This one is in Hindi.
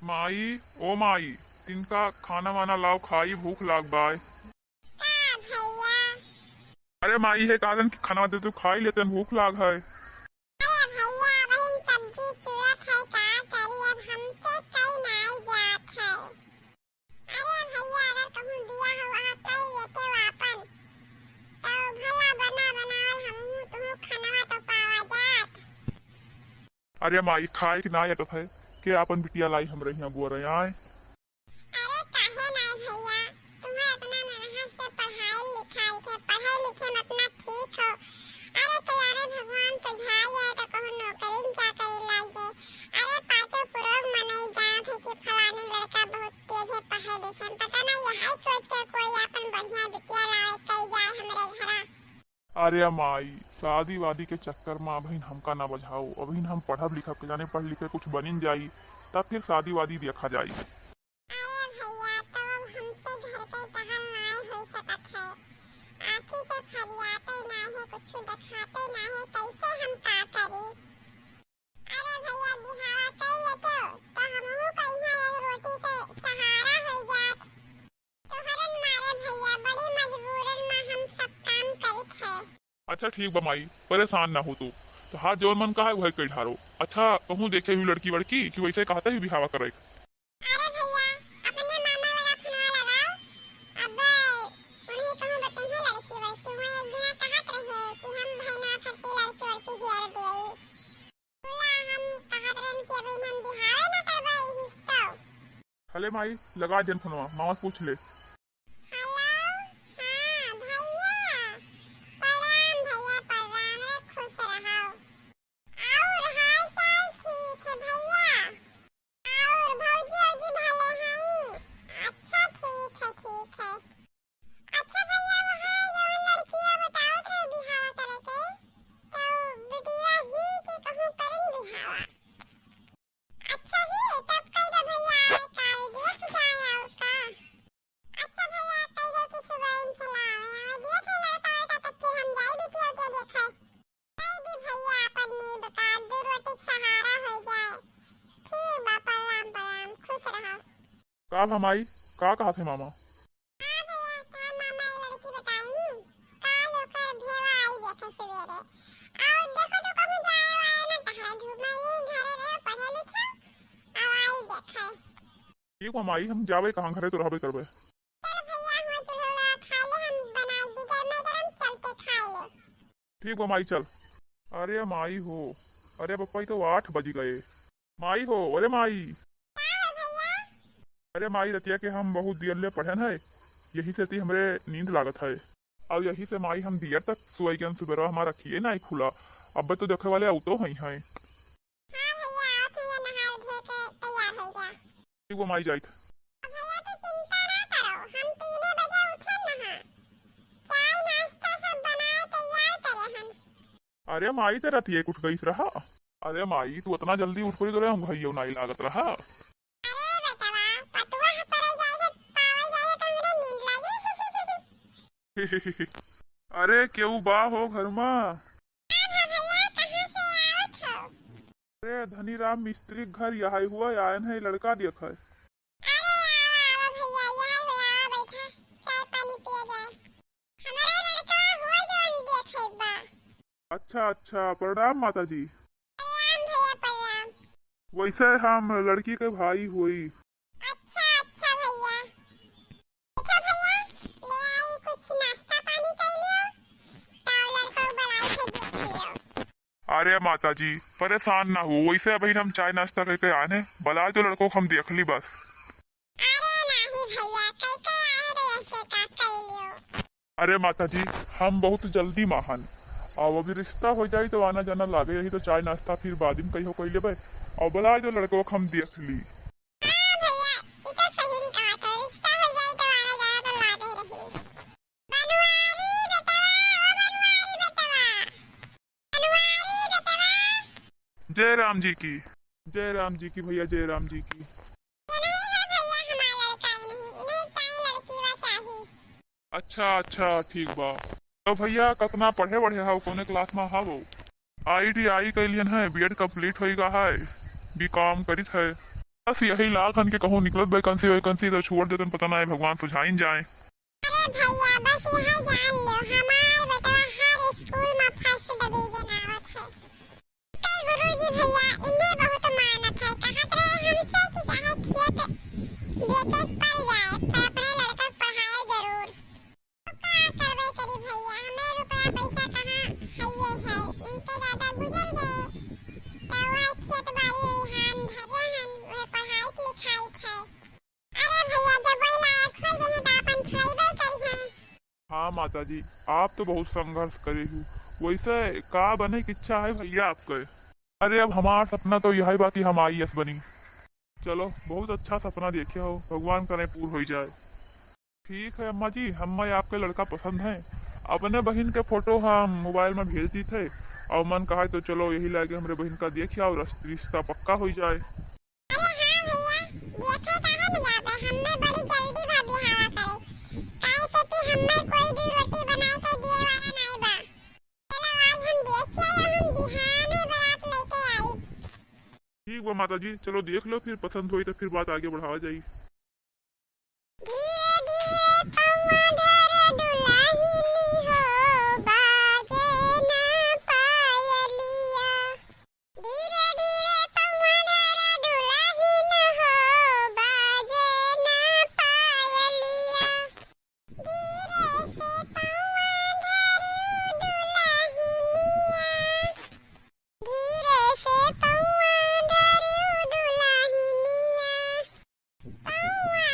माई, ओ माई, तिनका खाना वाना लाओ, खाई भूख लाग बाय। का भैया। अरे माई है कारण कि खाना दे तू खाई लेते भूख लाग है। अरे भैया बहन सब्जी चुरत है का करी अब हमसे कई नाई जात है। अरे भैया अगर कहूँ दिया हो वहाँ कई लेते वापन तो भला बना बनावल हमहू तुहू खानवा तो पावा जात। अरे माई खाए कि ना आटत है के अपन बिटिया लाई हमरे यहाँ बोर आए। अरे काहे नाय भैया, तुम्हें इतना मेहनत से पढ़ाई लिखाई थे, पढ़े लिखे में अपना ठीक हो। अरे तुम्हारे भगवान सुझाए जाए तो कहूँ नौकरी क्या करी लाग जाए। अरे पाँचों पुरोग मनाई जात है कि फलानी लड़का बहुत तेज है पढ़े लिखे में, पता नहीं यही सोच के कोई अपन बढ़िया बिटिया लावे कई जाए हमरे घरा। अरे माई शादी वादी के चक्कर में अभी हमका ना बझाओ, अभी हम पढ़ब लिखब के जाने पढ़ लिखे कुछ बनिन जाई तब फिर शादी वादी देखा जाई। अरे भैया तो अब हमसे घर के कहल नाय हो सकत है, आखी से फरियाते ना है कुछ दिखाते ना है, कैसे हम का करी। अरे भैया बिहावा कई लेते तो हमहू कहिया एक रोटी के सहारा हो जात। तोहरन मारे भैया बड़ी मजबूरन में हम सब काम करित है। अच्छा ठीक बा माई, परेशान ना हो तू तो हाथ जोन मन का है वही कही ढारो। अच्छा कहूँ देखे हुई लड़की वड़की कि वैसे कहते ही बिहावा करे। अरे भैया अपने मामा वाला फोनवा लगाओ, अब उन्हीं कहूँ बताइए लड़की वड़की हुई एक दिन कहत रहे कि हम भैया फटी लड़की वड़की हियर देई। बोला हम कहत रहन कि अभी हम बिहावे ना करबा ई हिस्सा। हले माई लगा जन फोनवा, मामा से पूछ ले। हेलो हाँ भैया, प्रणाम भैया प्रणाम, रे खुश रहो। और हाल चाल ठीक है भैया, और भौजी औजी भले हैं। अच्छा ठीक है ठीक है। अच्छा भैया वहाँ जवन लड़कियाँ बताओ थे बिहावा करे के तो बिटिया ही कि कहूँ करें बिहावा। अच्छा ही तब कह दो भैया काल देख जाए और का। अच्छा भैया कह दो कि सुबह इन चलावे और देख लड़का वड़का तब फिर हम जाए बिटिया के देखे। कह दी भैया अपन नींद का दो रोटी के सहारा हो जाए। ठीक बा प्रणाम प्रणाम, खुश रहो। का भा माई का कहा थे मामा। हाँ भैया का मामा ये लड़की बताई काल ओकर भेवा आई देखे सवेरे। और देखो तो कहूँ जाए वाए ना कहा धूप में यही घरे रहो पढ़े लिखे और आई देखे। ठीक बा माई हम जावे कहाँ घरे तो रहबे करबे। चल भैया हुआ चलो खा ले, हम बनाई दी गरम गरम चलते खा ले। ठीक बा माई चल। अरे माई हो, अरे पप्पा तो 8 बज गए। माई हो, अरे माई। का है भैया। अरे माई रतिया के हम बहुत देर ले पढ़न है, यही से ती हमरे नींद लागत है। और यही से माई हम देर तक सोए के सुबह हमारा रखिए ना खुला। अब तो देखे वाले औतो ही हैं। हाँ भैया आप ये नहा धो के तैयार हो जा। ठीक बा माई जाइत। भैया तू चिंता ना करो, हम 3 बजे उठे नहा चाय नाश्ता सब बनाए तैयार करे हम। अरे माई ते रतिये उठ गई रहा। अरे माई तू इतना जल्दी उठ पड़ी तो हम भैया नहीं लागत रहा। अरे बेटवा पतवा पर जाए तो पावल जाए तो हमरे नींद लगी। अरे क्यों बा हो घर में। हाँ भैया कहाँ से आवत हो। अरे धनीराम मिस्त्री के घर यहाँ हुआ आयन है लड़का देख है। अरे आवा आवा भैया यहाँ हो आवा बैठा चाय पानी पिए जाए। हमारे लड़का हुआ जोन देखे बा। अच्छा अच्छा प्रणाम माता जी। प्रणाम भैया प्रणाम। वैसे हम लड़की के भाई हुई। अच्छा अच्छा भैया। देखो भैया ले आई कुछ नाश्ता पानी कर लियो तो लड़का को बुलाई के देख लियो। अरे माता जी परेशान ना हो, वैसे अभी हम चाय नाश्ता करके आने बला जो लड़कों को हम देख ली बस। अरे नहीं भैया कई कई आए रे ऐसे का कर लियो। अरे माता जी हम बहुत जल्दी महान, और अभी रिश्ता हो जाए तो आना जाना लागे यही तो चाय नाश्ता फिर बाद में कहीं हो कोई लेबे और बला जो लड़कों को हम देख ली। हाँ भैया ये तो सही कहा था, रिश्ता हो जाए तो आना जाना तो लागे रही। बनवारी बेटवा ओ बनवारी बेटवा, बनवारी बेटवा। जय राम जी की, जय राम जी की भैया, जय राम जी की। ये नहीं है भैया हमारा लड़का, ये नहीं इन्हें टाइम लड़की वा चाहिए। अच्छा अच्छा ठीक बा। तो भैया कितना पढ़े बढ़े हाउ कौने क्लास में हाउ। ITI कैलियन है, BEd कंप्लीट होइगा है, BCom करित है। बस यही लाख खन के कहूँ निकलत वैकेंसी वैकेंसी तो छोड़ देते पता ना है भगवान सुझाइन जाए। अरे भैया बस यही जान लो हमार बेटा हर स्कूल में फर्स्ट डिवीजन आवत है। कई गुरुजी भैया इन्हें बहुत मानत है, कहत रहे हमसे कि चाहे खेत बेचे पड़ जाए पर अपने लड़का को पढ़ाए जरूर। तो का करवे करी भैया, हमें रुपया पैसा कहाँ है इनके दादा गुजर गए तो वह खेत बाड़ी रिहान धरे हन वह पढ़ाई लिखाई है। अरे भैया जब वही लायक हो गए तो अपन छोड़बे करी है। हाँ माता जी, आप तो बहुत संघर्ष करे हो। वैसे का बने की इच्छा है भैया आपके? अरे अब हमारा सपना तो यही बा कि हम IAS बनी। चलो बहुत अच्छा सपना देखे हो, भगवान करे पूर्ण हो जाए। ठीक है अम्मा जी, हमें आपके लड़का पसंद है। अपने बहन के फोटो हम मोबाइल में भेज दी थे और मन कहा तो चलो यही लागे हमारे बहन का देखिए और रिश्ता पक्का हो जाए। अरे हाँ भैया देखे कहाँ न जाते, हमें बड़ी जल्दी भाभी हवा करे काहे से कि हमें कोई भी रोटी बनाई के दिए वाला नहीं बा। चलो आज हम देखिए हम बिहाने बारात लेके आई। ठीक बा माता जी, चलो देख लो, फिर पसंद हुई तो फिर बात आगे बढ़ावा जाएगी। धीरे धीरे पौवा धरे दुल्हनी हो बाजे ना पायलिया। धीरे धीरे पौवा धरे दुल्हनी हो बाजे ना पायलिया। धीरे से पौवा धरे दुल्हनिया। धीरे से पौवा धरे दुल्हनिया। पौवा